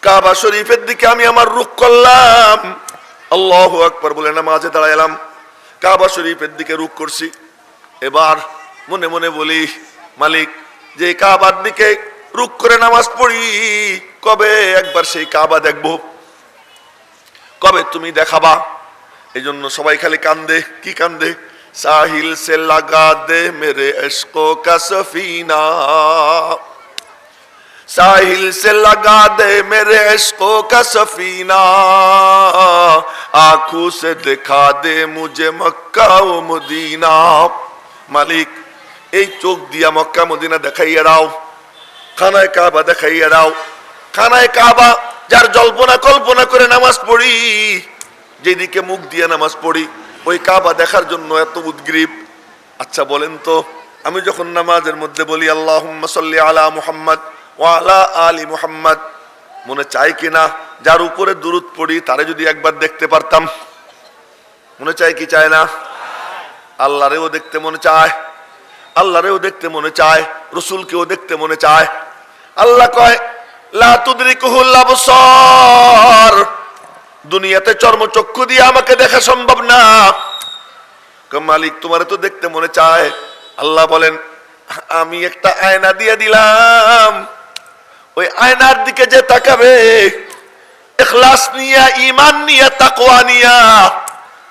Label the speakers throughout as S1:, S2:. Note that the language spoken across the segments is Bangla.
S1: কাবা শরীফের দিকে আমি আমার রুখ করলাম। আল্লাহু আকবার বলে নামাজে দাঁড়াইলাম, কাবা শরীফের দিকে রুখ করছি। এবার মনে মনে বলি, মালিক, যে কাবার দিকে রুখ করে নামাজ পড়ি, কবে একবার সেই কাবা দেখবো, কবে তুমি দেখাবা? এই জন্য সবাই খালি কান্দে। কি কান্দে? সাহিল সে লাগা দে মেরে ইশকো কা সফিনা, साहिल से लगा दे मेरे इश्कों का सफीना, आंखों से दिखा दे मुझे मक्का ও মদিনা। মালিক, এই চোখ দিয়া মক্কা মদিনা দেখাইয়া দাও, খানায় কাবা দেখাইয়া দাও। খানায় কাবা যার জল্পনা কল্পনা করে নামাজ পড়ি, যেদিকে মুখ দিয়ে নামাজ পড়ি, ওই কাবা দেখার জন্য এত উদ্গ্রীব। আচ্ছা বলেন তো, আমি যখন নামাজের মধ্যে বলি আল্লাহুম্মা সাল্লি আলা মুহাম্মদ ওয়া আলা আলি মুহাম্মদ, মনে চাই কিনা যার উপরে দুরূদ পড়ি তারে যদি একবার দেখতে পারতাম? মনে চায় কি চায় না? আল্লাহরেও দেখতে মনে চায়, আল্লাহরেও দেখতে মনে চায়, রাসূলকেও দেখতে মনে চায়। আল্লাহ কয় লা তুদরিকুহুল আবসার, দুনিয়াতে চর্মচক্ষু দিয়ে আমাকে দেখা সম্ভব না। মালিক, তোমারে তো দেখতে মনে চায়। আল্লাহ বলেন আমি একটা আয়না দিয়ে দিলাম, ওই আয়নার দিকে যে তাকাবে ইখলাস নিয়া, ঈমান নিয়া, তাকওয়া নিয়া,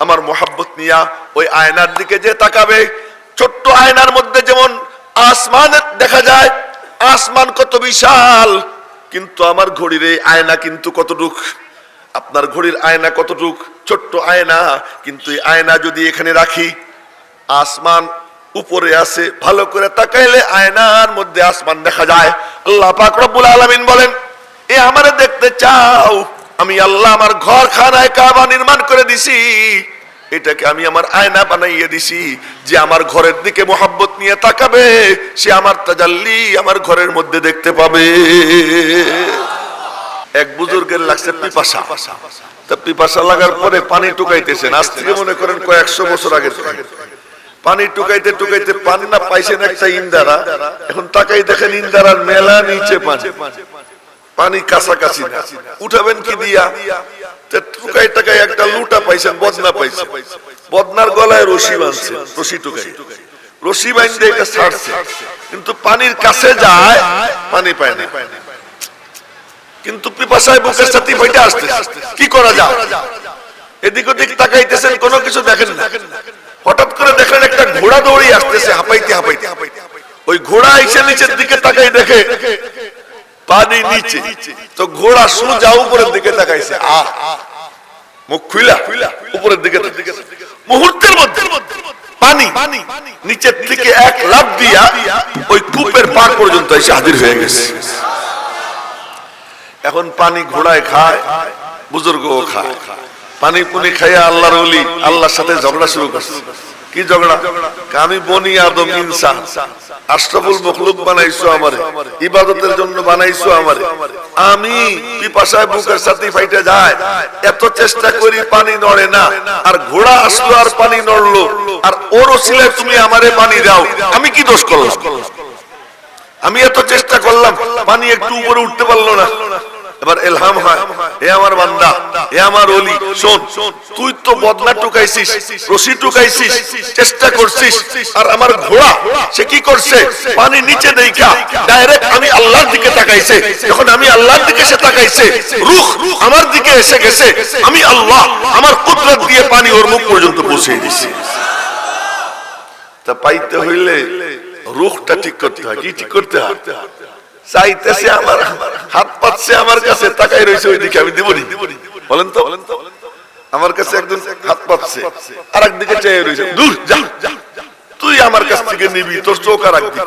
S1: আমার মোহাব্বত নিয়া, ওই আয়নার দিকে যে তাকাবে, ছোট্ট আয়নার মধ্যে যেমন আসমান দেখা যায়, আসমান কত বিশাল, কিন্তু আমার ঘড়ির এই আয়না কিন্তু কতটুক, আপনার ঘড়ির আয়না কতটুক, ছোট্ট আয়না। কিন্তু এই আয়না যদি এখানে রাখি, আসমান উপরে আছে, ভালো করে তাকাইলে আয়নার মধ্যে আসমান দেখা যায়। আল্লাহ পাক রব্বুল আলামিন বলেন, এ আমারে দেখতে চাও? আমি আল্লাহ আমার ঘর খানায় কাবা নির্মাণ করে দিছি, এটাকে আমি আমার আয়না বানাইয়ে দিছি, যে আমার ঘরের দিকে মোহাব্বত নিয়ে তাকাবে সে আমার তাজাল্লি আমার ঘরের মধ্যে দেখতে পাবে। এক বুজুর্গের লাগছে পিপাসা, তা পিপাসা লাগার পরে পানি টুকাইতেছেন, আজ থেকে মনে করেন কয়েকশো বছর আগে। পানি টুকাইতে টুকাইতে পান না, পাইছেন একটা ইন্দারা। এখন তাকাই দেখেন ইন্দারার মেলা নিচে পানি, পানি কাছাকাছি না, উঠাবেন কি দিয়া? টুকাই টাকাই একটা লুটা পাইছেন, বদনা পাইছেন, বদনার গলায় রশি বাঁধছে, রশি টুকাই, রশি বাঁধতে এটা ছাড়ছে, কিন্তু পানির কাছে যায়, পানি পায় না। কিন্তু পিপাসায় বুকের সাথে বইটা আসছে, কি করা যায়? এদিক ওদিক তাকাইতেছেন, কোনো কিছু দেখেন না। হঠাৎ করে দেখলেন একটা ঘোড়া দৌড়ি আসতেছে হাঁপাইতে হাঁপাইতে। ওই ঘোড়া এসে নিচের দিকে তাকাই দেখে পানি নিচে, তো ঘোড়া সোজা উপরের দিকে তাকাইছে, মুখ খুইলা উপরের দিকে। মুহূর্তের মধ্যে পানি নিচের থেকে এক লাফ দিয়া ওই কূপের পার পর্যন্ত এসে হাজির হয়ে গেছে। এখন পানি ঘোড়ায় খায়, বুজুর্গও খায়। পানি পুনি খাইয়া আল্লাহর ওলি আল্লাহর সাথে ঝগড়া শুরু করছে। কি ঝগড়া? আমি বনি আদম ইনসান, আশরাফুল মখলুক বানাইছো আমারে, ইবাদতের জন্য বানাইছো আমারে, আমি পিপাসায় বুকের সাথে ফাইটে যায়, এত চেষ্টা করি পানি নড়ে না, আর ঘোড়া আসলো আর পানি নড়লো, আর ওর ওসিলায় তুমি আমারে পানি দাও, আমি কি দোষ করলাম? আমি এত চেষ্টা করলাম, পানি একটু উপরে উঠতে পারলো না। এবার এলহাম হয়, হে আমার বান্দা, হে আমার ওলি, শোন, তুই তো বদনা টুকাইছিস, রশি টুকাইছিস, চেষ্টা করছিস, আর আমার ঘোড়া সে কি করছে? পানি নিচে দেখা ডাইরেক্ট আমি আল্লাহর দিকে তাকাইছে। যখন আমি আল্লাহর দিকে সে তাকাইছে, রূহ আমার দিকে এসে গেছে, আমি আল্লাহ আমার কুদরত দিয়ে পানি ওর মুখ পর্যন্ত পৌঁছে দিয়েছি। তা পাইতে হইলে রূহটা ঠিক করতে হয়। কি ঠিক করতে হয়? চাইতেছে আমার, হাত পাচ্ছে আমার কাছে, তাকাই রয়েছে ওই দিকে, আমি দিব নি? বলেন তো, আমার কাছে একজন হাত পাচ্ছে, আর একদিকে চেয়ে রয়েছে, দূর যা, তুই আমার কাছ থেকে নিবি, তোর চোখ আর একদিকে।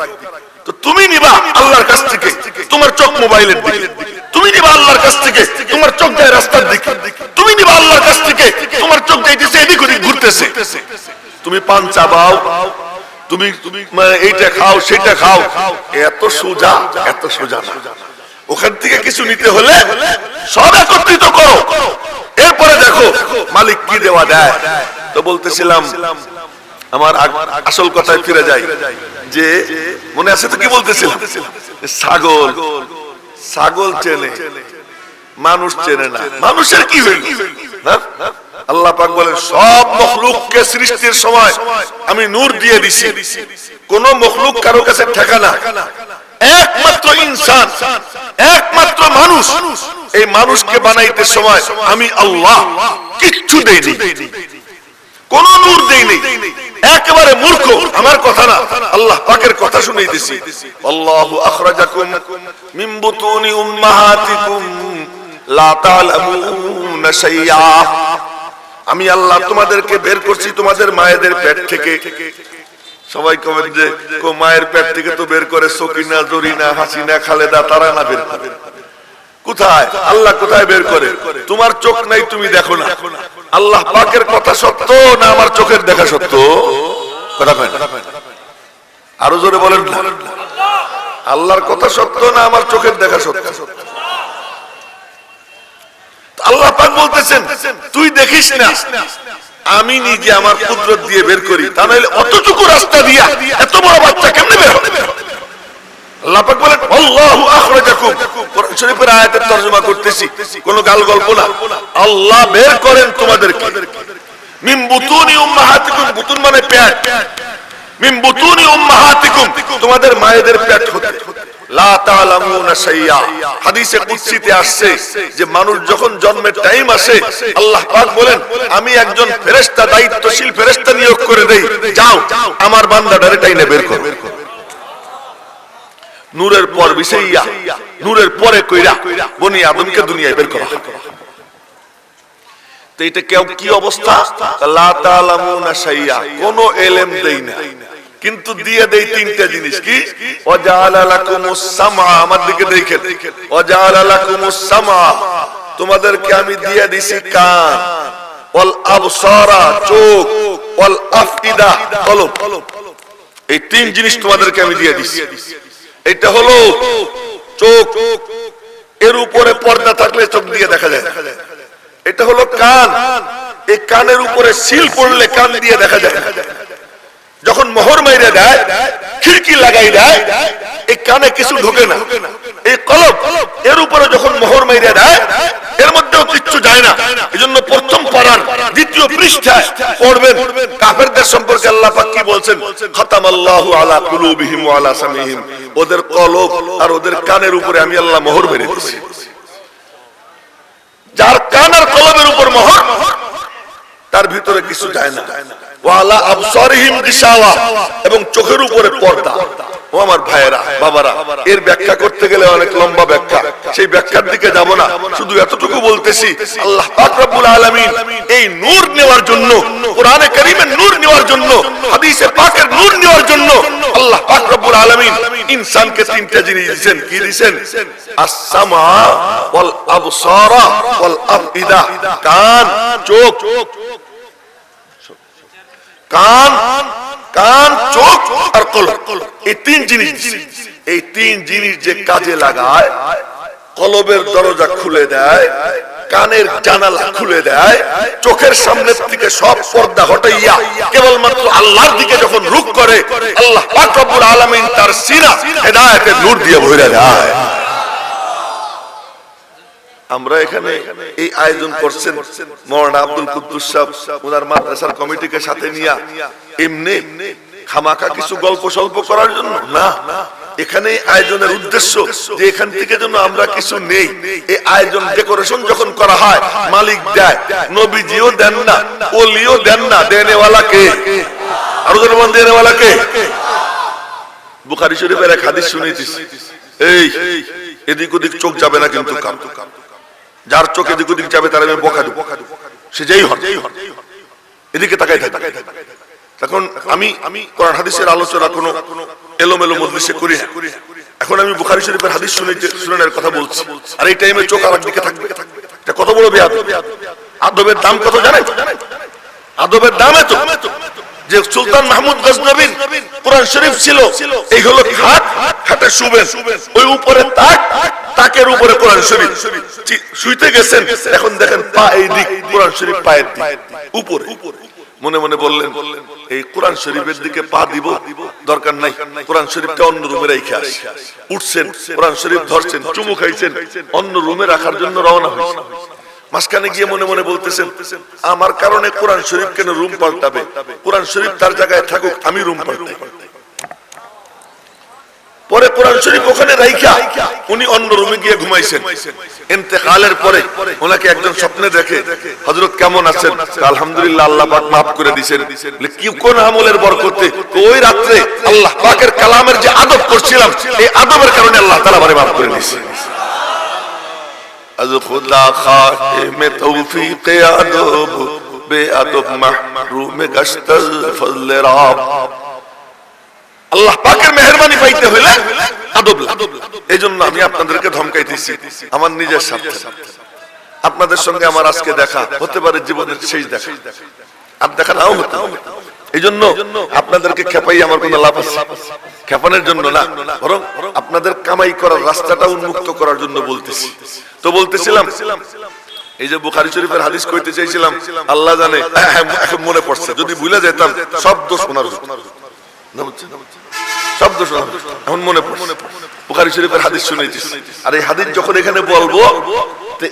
S1: তো তুমি নিবা আল্লাহর কাছ থেকে, তোমার চোখ মোবাইলের দিকে, তুমি নিবা আল্লাহর কাছ থেকে, তোমার চোখ যায় রাস্তার দিকে, তুমি নিবা আল্লাহর কাছ থেকে, তোমার চোখ যাইতেছে এদিক ওদিক ঘুরতেছে। তুমি পান চাবাও, তুমি এইটা খাও সেটা খাও, এত সোজা, এত সোজা না। ওখান থেকে কিছু নিতে হলে সব একত্রিত করো, এরপরে দেখো মালিক কি দেওয়া দেয়। তো বলতেছিলাম, আমার আসল কথায় ফিরে যাই, যে মনে আছে তো কি বলতেছিলাম? ছাগল, ছাগল চেনে, মানুষ চেনে না, মানুষের কি হইল? আল্লাহ পাক বলেন সব মখলুককে সৃষ্টির সময় আমি নূর দিয়ে দিছি, কোন মখলুক কারো কাছে ঠেকানা, একমাত্র ইনসান, একমাত্র মানুষ, এই মানুষকে বানাইতে সময় আমি আল্লাহ কিচ্ছু দেইনি, কোন নূর দেইনি, একেবারে মূর্খ। আমার কথা না, আল্লাহ পাকের কথা শুনাইতেছি। আল্লাহু আখরাজাকুম মিন বুতুনি উম্মাহাতিকুম লা তা'লামুনা শাইআ, আমি আল্লাহ তোমাদেরকে বের করছি তোমাদের মায়েদের পেট থেকে। সবাই কমেন্ট যে মায়ের পেট থেকে তো বের করে সকিনা, জরিনা, হাসিনা, খালেদা, তারা না বের করে, কোথায় আল্লাহ কোথায় বের করে? তোমার চোখ নাই, তুমি দেখো না। আল্লাহ পাকের কথা সত্য না আমার চোখের দেখা সত্য? কথা কয় না, আরো জোরে বলেন না। আল্লাহর কথা সত্য না আমার চোখের দেখা সত্য? আল্লাহ পাক বলতেছেন তুই দেখিস না, আমি নিজে আমার কুদরত দিয়ে বের করি, তা নাহলে অতটুকু রাস্তা দিয়া এত বড় বাচ্চা কেমনে বের হবে? আল্লাহ পাক বলেন আল্লাহু আখরাজাকুম, কোরআন শরীফের আয়াতের তরজমা করতেছি, কোনো গাল গল্প না। আল্লাহ বের করেন তোমাদেরকে মিন বুতুনি উম্মাহাতিকুম, বুতুন মানে পেট, মিন বুতুনি উম্মাহাতিকুম তোমাদের মায়েদের পেট হতে, লা তা'লামুনা শাইআ। হাদিসে কুদসিতে আসছে যে মানুষ যখন জন্মের টাইম আসে আল্লাহ পাক বলেন আমি একজন ফেরেশতা, দায়িত্বশীল ফেরেশতা নিয়োগ করে দেই, যাও আমার বান্দাটারে টাইনে বের করো। নূরের পর বিশাইয়া, নূরের পরে কইরা বনি আদমকে দুনিয়ায় বের করা। তো এটা কেউ কি অবস্থা? লা তা'লামুনা শাইআ, কোনো ইলম দেই না, কিন্তু দিয়ে দেই তিনটা জিনিস। কি? ওয়াজাআলা লাকুমুস সামআ, আমার দিকে দেখেন, ওয়াজাআলা লাকুমুস সামআ, তোমাদেরকে আমি দিয়ে দিছি কান, ওয়াল আবসারা চোখ, ওয়াল আফইদা কলব, এই তিন জিনিস তোমাদেরকে আমি দিয়ে দিছি। এটা হলো চোখ, এর উপরে পর্দা থাকলে চোখ দিয়ে দেখা যায়। এটা হলো কান, এই কানের উপরে সিল পড়লে কান দিয়ে দেখা যায়। যখন মোহর মাইরে দেয়, খিড়কি লাগাই দেয়, এই কানে কিছু ঢোকে না। এই কলব, এর উপরে যখন মোহর মাইরে দেয়, এর মধ্যেও কিচ্ছু যায় না। এজন্য প্রথম পারার দ্বিতীয় পৃষ্ঠায় পড়বেন কাফেরদের সম্পর্কে আল্লাহ পাক কি বলছেন? খাতামাল্লাহু আলা কুলুবিহিম ওয়া আলা সামিহিম, ওদের কলব আর ওদের কানের উপরে আমি আল্লাহ মোহর মেরে দিয়েছি। যার কান আর কলবের উপর মোহর, তার ভিতরে কিছু যায় না। ওয়ালা আবসারিহিম গিশাওয়া, এবং চোখের উপরে পর্দা। ও আমার ভাইয়েরা, বাবারা, এর ব্যাখ্যা করতে গেলে অনেক লম্বা ব্যাখ্যা, সেই ব্যাখ্যার দিকে যাব না। শুধু এতটুকু বলতেছি, আল্লাহ পাক রব্বুল আলামিন এই নূর নেওয়ার জন্য, কোরআনে কারীমের নূর নেওয়ার জন্য, হাদিসে পাকের নূর নেওয়ার জন্য আল্লাহ পাক রব্বুল আলামিন ইনসানকে তিনটা জিনিস দিয়েছেন। কি দিয়েছেন? আস-সামা ওয়াল আবসারা ওয়াল আফইদা, কান, চোখ, কান, কান, চোখ আর কলব, এই তিন জিনিস। এই তিন জিনিস যে কাজে লাগায়, কলবের দরজা খুলে দেয়, কানের জানালা খুলে দেয়, চোখের সামনের থেকে সব পর্দা হটাইয়া কেবলমাত্র আল্লাহর দিকে যখন রুখ করে, আল্লাহ পাক রব্বুল আলামিন তার সিনা হেদায়েতের নূর দিয়ে ভরে দেয়। আমরা এখানে এই আয়োজন করছেন মাওলানা আব্দুল কুদ্দুস সাহেব, ওনার মাদ্রাসার কমিটিকে সাথে নিয়ে, এমনি খামাখা কিছু গল্প সল্প করার জন্য না। এখানে আয়োজনের উদ্দেশ্য যে এখান থেকে যেন আমরা কিছু নেই। এই আয়োজন ডেকোরেশন যখন করা হয়, মালিক দেয়, নবীজিও দেন না, ওলিও দেন না, দেনেওয়ালা কে? আরো জনগণ, দেনেওয়ালা কে? বুখারী শরীফের এক হাদিস শুনেছি, এই এদিক ওদিক চোখ যাবে না, কিন্তু যার চোখ এদিক ওদিক যাবে তার আমি বকা দেব, সে যেই হন এদিকে তাকাই থাকে। তখন আমি কোরআন হাদিসের আলোচনা কোনো এলোমেলো মজলিসে করি। এখন আমি বুখারী শরীফের হাদিস শুনানোর কথা বলছি, আর এই টাইমে চোখ আরেক দিকে থাকবে। এটা কত বড় বেয়াদব! আদবের দাম কত জানেন? আদবের দাম এত যে সুলতান মাহমুদ গজনবীর কোরআন শরীফ ছিল, এই হলো খাট, খাটে শুবেন, ওই উপরে তাক, তাকের উপরে কোরআন শরীফ, শুইতে গেছেন, এখন দেখেন পা এই দিক, কোরআন শরীফ পায়ের উপরে। মনে মনে বললেন এই কোরআন শরীফের দিকে পা দিব দরকার নাই, কোরআন শরীফটা অন্য রুমে রেখে আসি। উঠছেন, কোরআন শরীফ ধরছেন, চুমু খাইছেন, অন্য রুমে রাখার জন্য রওনা হয়েছেন। মাঝখানে গিয়ে মনে মনে বলতেছেন, আমার কারণে কোরআন শরীফ কেন রুম পাল্টাবে? কোরআন শরীফ তার জায়গায় থাকুক, আমি রুম পাল্টাই। পরে কোরআন শরীফ ওখানে রাইখা উনি অন্য রুমে গিয়ে ঘুমাইছেন। ইন্তেকালের পরে ওনাকে একজন স্বপ্নে দেখে, হযরত কেমন আছেন? আলহামদুলিল্লাহ, আল্লাহ পাক maaf করে দিয়েছেন। কি কোন আমলের বরকতে? ওই রাতে আল্লাহ পাকের কালামের যে আদব করছিলাম, এই আদবের কারণে আল্লাহ তাআলা আমারে maaf করে দিয়েছেন। আজ খুদা খাতিমে তৌফিক আদব বেআদব মাহরুম গশতল ফজল রাব। আল্লাহ পাকের মেহেরবানি পাইতে হইলে আদব লাগে। এইজন্য আমি আপনাদেরকে ধমকাইতেছি আমার নিজের স্বার্থে। আপনাদের সঙ্গে আমার আজকে দেখা হতে পারে জীবনের শেষ দেখা, আর দেখা নাও হতে পারে। এইজন্য আপনাদেরকে খেপাই আমার কোনো লাভ আছে? খেপানোর জন্য না, বরং আপনাদের কামাই করার রাস্তাটা উন্মুক্ত করার জন্য বলতেছি। তো বলতেছিলাম, এই যে বুখারী শরীফের হাদিস কইতে চাইছিলাম, আল্লাহ জানে এখন মনে পড়ছে, যদি ভুলে যেতাম শব্দ শোনার শব্দ শোনা এখন মনে পড়ছে। বুখারী শরীফের হাদিস শুনাইতেছি, আর এই হাদিস যখন এখানে বলবো, তো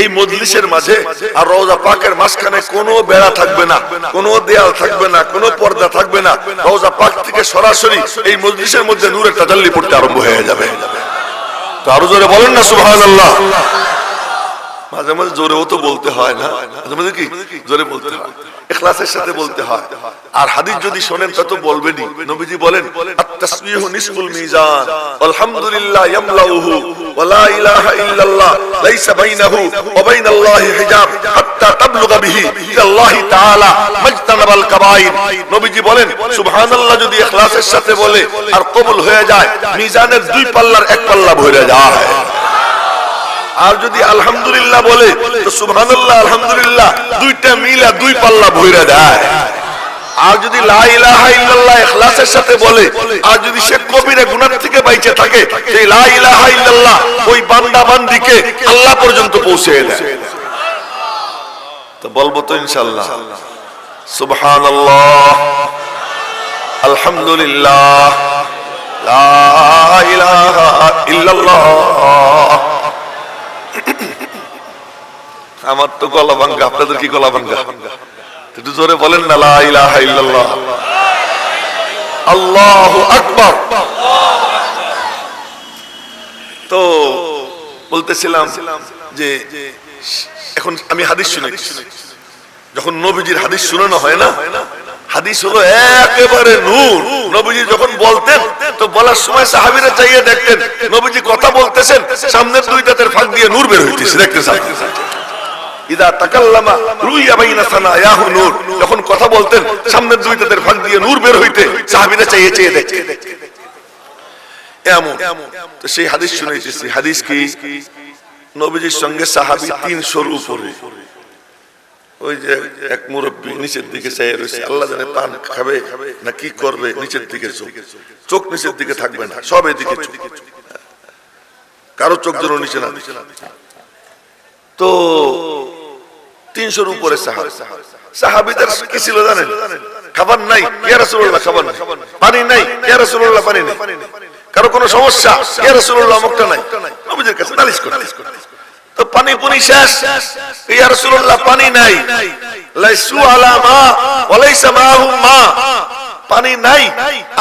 S1: এই মজলিসের মাঝে আর রওজা পাকের মাঝখানে কোনো বেড়া থাকবে না, কোনো দেয়াল থাকবে না, কোনো পর্দা থাকবে না। রওজা পাক থেকে সরাসরি এই মজলিসের মধ্যে নূরের তাজাল্লি পড়তে আরম্ভ হয়ে যাবে। তো আরো জোরে বলেন না সুবহানাল্লাহ। মাঝে মাঝে জোরেও তো বলতে হয় না, মাঝে মাঝে কি জোরে বলতে হয়, ইখলাসের সাথে বলতে হয়। আর হাদিস যদি শোনেন তা তো বলবেনই। নবীজি বলেন, আত-তাসবিহু নিসফুল মিজান আলহামদুলিল্লাহ ইয়ামলাউহু ওয়া লা ইলাহা ইল্লাল্লাহ লাইসা বাইনাহু ওয়া বাইনাল্লাহি হিজাব হাত্তা তাবলুগা বিহি ইলাল্লাহি তাআলা মাজতানাবাল কাবাইর। নবীজি বলেন, সুবহানাল্লাহ যদি ইখলাসের সাথে বলে আর কবুল হয়ে যায়, মিজানের দুই পাল্লার এক পাল্লা ভরে যায়। আর যদি আলহামদুলিল্লাহ বলে, তো সুবহানাল্লাহ আলহামদুলিল্লাহ দুইটা মিলা দুই পাল্লা ভরে দেয়। আর যদি লা ইলাহা ইল্লাল্লাহ ইখলাসের সাথে বলে, আর যদি সে কবিরা গুনাহ থেকে বাইচে থাকে, সেই লা ইলাহা ইল্লাল্লাহ ওই বান্দা বান্দিকে আল্লাহ পর্যন্ত পৌঁছে দেয়। তো বলবো তো ইনশাআল্লাহ, সুবহানাল্লাহ আলহামদুলিল্লাহ লা ইলাহা ইল্লাল্লাহ। আমার তো গলা ভাঙ্গা, আপনাদের কি গলা ভাঙ্গা? একটু জোরে বলেন না, লা ইলাহা ইল্লাল্লাহ আল্লাহু আকবার। তো বলতেছিলাম যে এখন আমি হাদিস শুনেছি, যখন নবীজির হাদিস শোনানো হয় না, হাদিস হলো একেবারে নূর। নবীজি যখন বলতেন, তো বলার সময় সাহাবীরা চাইয়ে দেখতেন নবীজি কথা বলতেছেন, সামনের দুই দাঁতের ফাঁক দিয়ে নূর বের হইতেছে, দেখতেছেন। ইদা তাকাল্লামা রুইয়া বাইনা সানায়াহু নূর, যখন কথা বলতেন সামনের দুই দাঁতের ফাঁক দিয়ে নূর বের হইতে সাহাবীরা চাইয়ে চাইয়ে দেখতেন। এমন তো সেই হাদিস শুনাইতেছি। হাদিস কি? নবীজির সঙ্গে সাহাবী 300-র উপরে। ওই যে এক মুরব্বী নিচের দিকে চাইয়ে রয়েছে, আল্লাহ জানে পান খাবে না কি করবে, নিচের দিকে চোখ নিচের দিকে থাকবে না, সব এদিকে চোখ, কারো চোখ যেন নিচে না। তো 300-র উপরে সাহাবীদের কি ছিল জানেন? খাবার নাই, ইয়া রাসূলুল্লাহ খাবার নাই। পানি নাই, ইয়া রাসূলুল্লাহ পানি নাই। কারো কোনো সমস্যা, ইয়া রাসূলুল্লাহ মুখটা নাই, নবীজির কাছে নালিশ করে। তো পানি পুনি শেষ, ইয়া রাসূলুল্লাহ পানি নাই, লাইসু আলা মা ওয়া লাইসা মাহুম মা, পানি নাই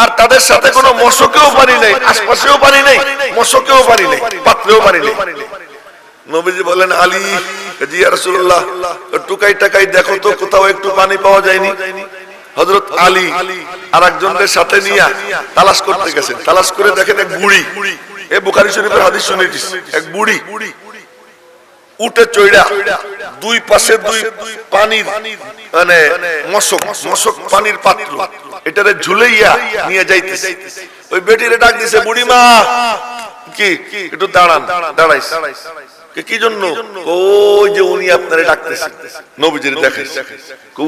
S1: আর তাদের সাথে কোনো মশকেও পানি নাই, আশপাশেও পানি নাই, মশকেও পানি নাই, পাত্রেও পানি নাই। নবীজি বলেন, আলী, জি ইয়া রাসূলুল্লাহ টুকাই টাকাই দেখো তো কোথাও একটু পানি পাওয়া যায়নি। হযরত আলী আরেকজনের সাথে নিয়ে তালাশ করতে গেছেন, তালাশ করে দেখেন এক বুড়ি, এই বুখারী শরীফের হাদিস শুনেছি, এক বুড়ি উঠে চড়া দুই পাশে দুই পানির মানে মশক পানির পাত্র, এটারে ঝুলাইয়া নিয়ে যাইতেছে। ওই বেটিরে ডাক দিছে, বুড়ি মা কি একটু দাঁড়ান। দাঁড়াইছে কি জন্য? ওই যে উনি আপনারে ডাকতেছে, নবীজির দেখাইছে।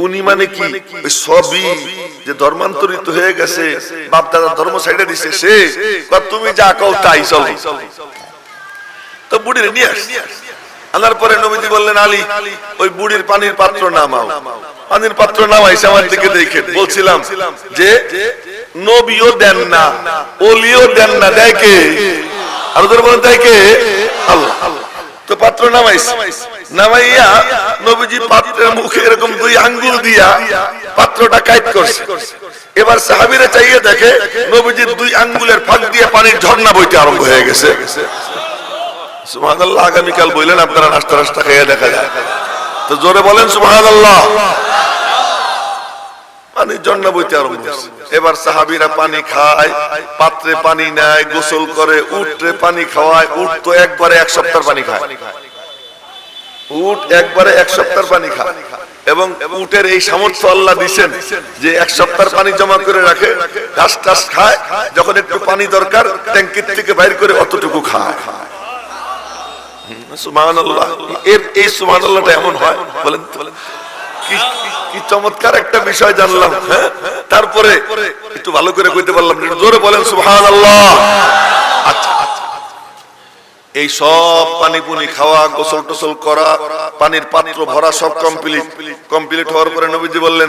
S1: উনি মানে কি? ওই সবই যে ধর্মান্তরিত হয়ে গেছে, বাপ দাদা ধর্ম সাইডে দিছে, সে তুমি যা কও তাই চলো। তো বুড়িরে নিয়ে আসছে, আনার পরে নবীজি বললেন, আলী ওই বুড়ির পানির পাত্র নামাও। পানির পাত্র নামাইছে আমার দিকে দেখে। বলছিলাম যে নবীও দেন না, ওলিও দেন না, দেয় কে? আর ওদের বলেন দেয় কে? আল্লাহ। তো পাত্র নামাইছে, নামাইয়া নবীজি পাত্রের মুখে এরকম 2 আঙ্গুল দিয়া পাত্রটা কাইট করছে। এবার সাহাবীরা চাইয়ে দেখে নবীজির 2 আঙ্গুলের ফাঁক দিয়ে পানির ঝর্ণা বইতে আরম্ভ হয়ে গেছে। সুবহানাল্লাহ। আগামীকাল বললেন আপনারা নাস্তা নাস্তা খেয়ে দেখা যায়। তো জোরে বলেন সুবহানাল্লাহ। পানির ঝর্ণা বইতে আরম্ভ হয়েছে। এবার সাহাবীরা পানি খায়, পাত্রে পানি নেয়, গোসল করে, উটরে পানি খাওয়ায়। উট তো একবারে 1 সপ্তাহ পানি খায়। উট একবারে 1 সপ্তাহ পানি খায়। এবং উটের এই সামর্থ্য আল্লাহ দিয়েছেন যে 1 সপ্তাহ পানি জমা করে রাখে, ঘাস টাস খায়, যখন একটু পানি দরকার ট্যাঙ্কির থেকে বাইর করে অতটুকু খায়। সুবহানাল্লাহ। এই সুবহানাল্লাহটা এমন হয়, বলেন কি চমৎকার একটা বিষয় জানলাম। হ্যাঁ, তারপরে একটু ভালো করে কইতে পারলাম, জোরে বলেন সুবহানাল্লাহ। আচ্ছা, এই সব পানি পুনি খাওয়া, গোসল টোসল করা, পানির পাত্র ভরা, সব কমপ্লিট হওয়ার পরে নবীজি বললেন,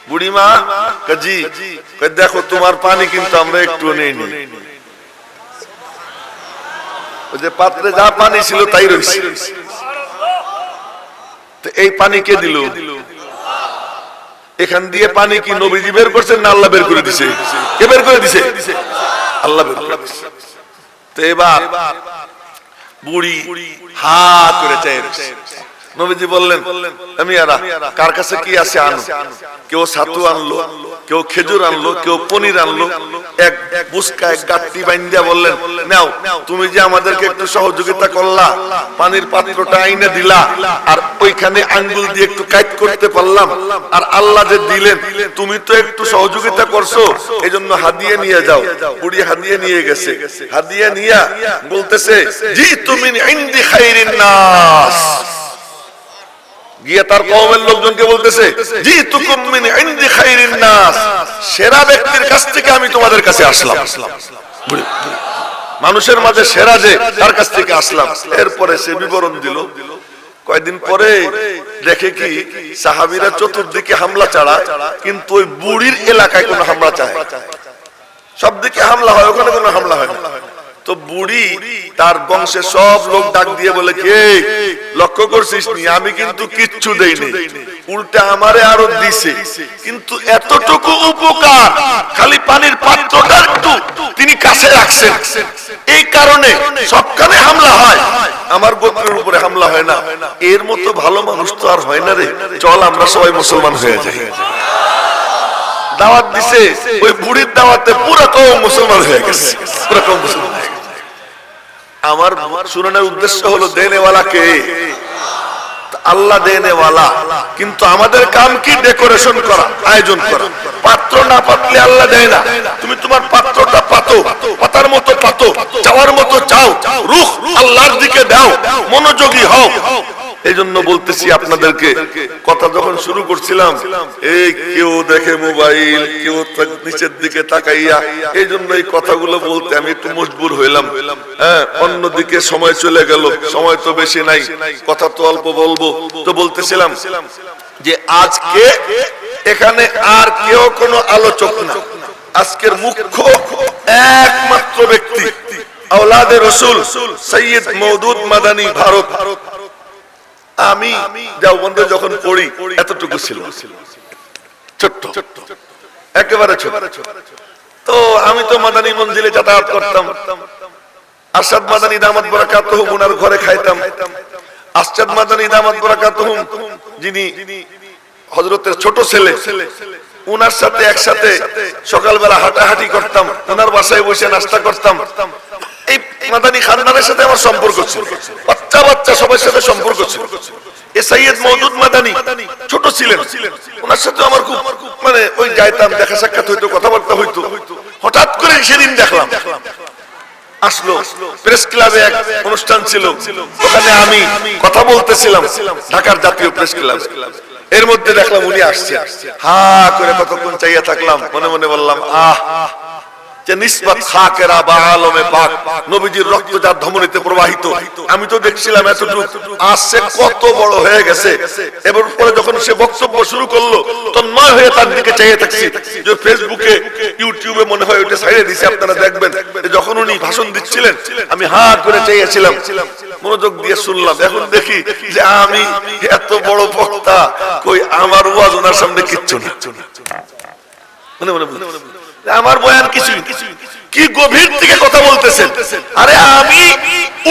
S1: বুড়িমা কাজী, দেখো তোমার পানি কিন্তু আমরা একটু নেইনি। ওই যে পাত্রে যা পানি ছিল তাই রয়েছে। এই পানি কে দিল? এখান দিয়ে পানি কি নবীজি বের করছেন না আল্লাহ বের করে দিছে? কে বের করে দিছে? আল্লাহ বের করে দিছে। তো এবার বুড়ি হা করে চাই। নবীজি বললেন, আমি কার কাছে কি আছে আনো। কেউ ছাতু আনলো, কেউ খেজুর আনলো, কেউ পনির আনলো। এক বুসকা এক গাঁটটি বাইন্দা বললেন, নাও, তুমি যে আমাদেরকে একটু সহযোগিতা করলা, পানির পাত্রটা আইনে দিলা, আর ওইখানে আঙ্গুল দিয়ে একটু কাইট করতে পারলাম, আর আল্লাহ যে দিলেন, তুমি তো একটু সহযোগিতা করছো, এজন্য হাদিয়া নিয়ে যাও। বুড়ি হাদিয়া নিয়ে গেছে। হাদিয়া নিয়া বলতেছে, জি তুমি ইনদি খাইরিন নাস। গিয়ে তার কওমের লোকজনকে বলতেছে, জি তুকুম মিন ইনদি খাইরিন নাস, সেরা ব্যক্তির কাছ থেকে আমি তোমাদের কাছে আসলাম। মানুষের মাঝে সেরা যে, তার কাছ থেকে আসলাম। এরপরে সে বিবরণ দিল। কয়েকদিন পরে দেখে কি সাহাবীরা চতুর্দিকে হামলা চালায়, কিন্তু ওই বুড়ির এলাকায় কোনো হামলা চায়, সব দিকে হামলা হয়, ওখানে কোনো হামলা হয় না। তো বুড়ি তার বংশে সব লোক ডাক দিয়ে বলে, কে লক্ষ্য করছিস নি, আমি কিন্তু কিচ্ছু দেইনি, উল্টা আমারে আরো দিছে, কিন্তু এতটুকু উপকার খালি পানির পাত্রটা একটু তিনি কাছে রাখছেন, এই কারণে সবখানে হামলা হয়, আমার গোত্রের উপরে হামলা হয় না। এর মতো ভালো মানুষ তো আর হয় না রে, চল আমরা সবাই মুসলমান হয়ে যাই। দাওয়াত দিছে, ওই বুড়ির দাওয়াতে পুরো কওম মুসলমান হয়ে গেছে, পুরো কওম মুসলমান হয়ে গেছে। আমার শুনানোর উদ্দেশ্য হলো, দেনেওয়ালা কে? আল্লাহ দেনেওয়ালা, কিন্তু আমাদের কাম কি? ডেকোরেশন করা, আয়োজন করা। পাত্র না পাতলে আল্লাহ দেয় না। তুমি তোমার পাত্রটা পাতো, পাতার মতো পাতো, চাওয়ার মতো চাও, রুখ আল্লাহর দিকে দাও, মনোযোগী হও। এই জন্য বলতেছি আপনাদেরকে, কথা যখন শুরু করছিলাম, এই কেউ দেখে মোবাইল, কেউ নিচের দিকে তাকাইয়া, এই জন্য এই কথাগুলো বলতে আমি একটু মজবুর হইলাম। হ্যাঁ, অন্যদিকে সময় চলে গেল, সময় তো বেশি নাই, কথা তো অল্প বলবো। তো বলতেছিলাম যে আজকে এখানে আর কেউ কোনো আলোচক না, আজকের মুখ্য একমাত্র ব্যক্তি আওলাদে রাসূল সৈয়দ মওদুদ মাদানী ভারত। আমি দেওবন্দে যখন পড়ি এতটুকু ছিল, ছোট্ট, একেবারে ছোট। তো আমি তো মাদানী মঞ্জিলে যাতায়াত করতাম, আরশাদ মাদানী দামাত বারাকাতুহু উনার ঘরে খাইতাম। আরশাদ মাদানী দামাত বারাকাতুহু যিনি হযরতের ছোট ছেলে, উনার সাথে একসাথে সকালবেলা হাঁটাহাঁটি করতাম, উনার বাসায় বসে নাস্তা করতাম। এই মাদানী খানদানের সাথে আমার সম্পর্ক ছিল, বাচ্চা বাচ্চা সবার সাথে সম্পর্ক ছিল। এই সৈয়দ মওদুদ মাদানী ছোট ছিলেন, ওনার সাথে আমার খুব মানে ওই যাইতাম, দেখা সাক্ষাৎ হইতো, কথাবার্তা হইতো। হঠাৎ করে সেদিন দেখলাম আসলো, প্রেস ক্লাবে এক অনুষ্ঠান ছিল, ওখানে আমি কথা বলতেছিলাম, ঢাকার জাতীয় প্রেস ক্লাবে। এর মধ্যে দেখলাম উনি আসছে, হা করে কতক্ষণ চাইয়া থাকলাম, মনে মনে বললাম, আহ যে নিসবত খাকেরা বা আলমে পাক, নবীজির রক্ত যার ধমনীতে প্রবাহিত। আমি তো দেখছিলাম এতটুকু, আজ সে কত বড় হয়ে গেছে। এবার পরে যখন সে বক্তব্য শুরু করলো, তন্ময় হয়ে তার দিকে চেয়ে থাকছি। যে ফেসবুকে ইউটিউবে মনে হয় ওটা ছাইড়ে দিয়েছে, আপনারা দেখবেন। যখন উনি ভাষণ দিচ্ছিলেন আমি হা করে চেয়েছিলাম, মনোযোগ দিয়ে শুনলাম। এখন দেখি যে আমি এত বড় বক্তা, কই আমার ওয়াজ ওনার সামনে কিচ্ছু না। মনে মনে আমার বয়ান কিছু, কি গভীর থেকে কথা বলতেছেন। আরে আমি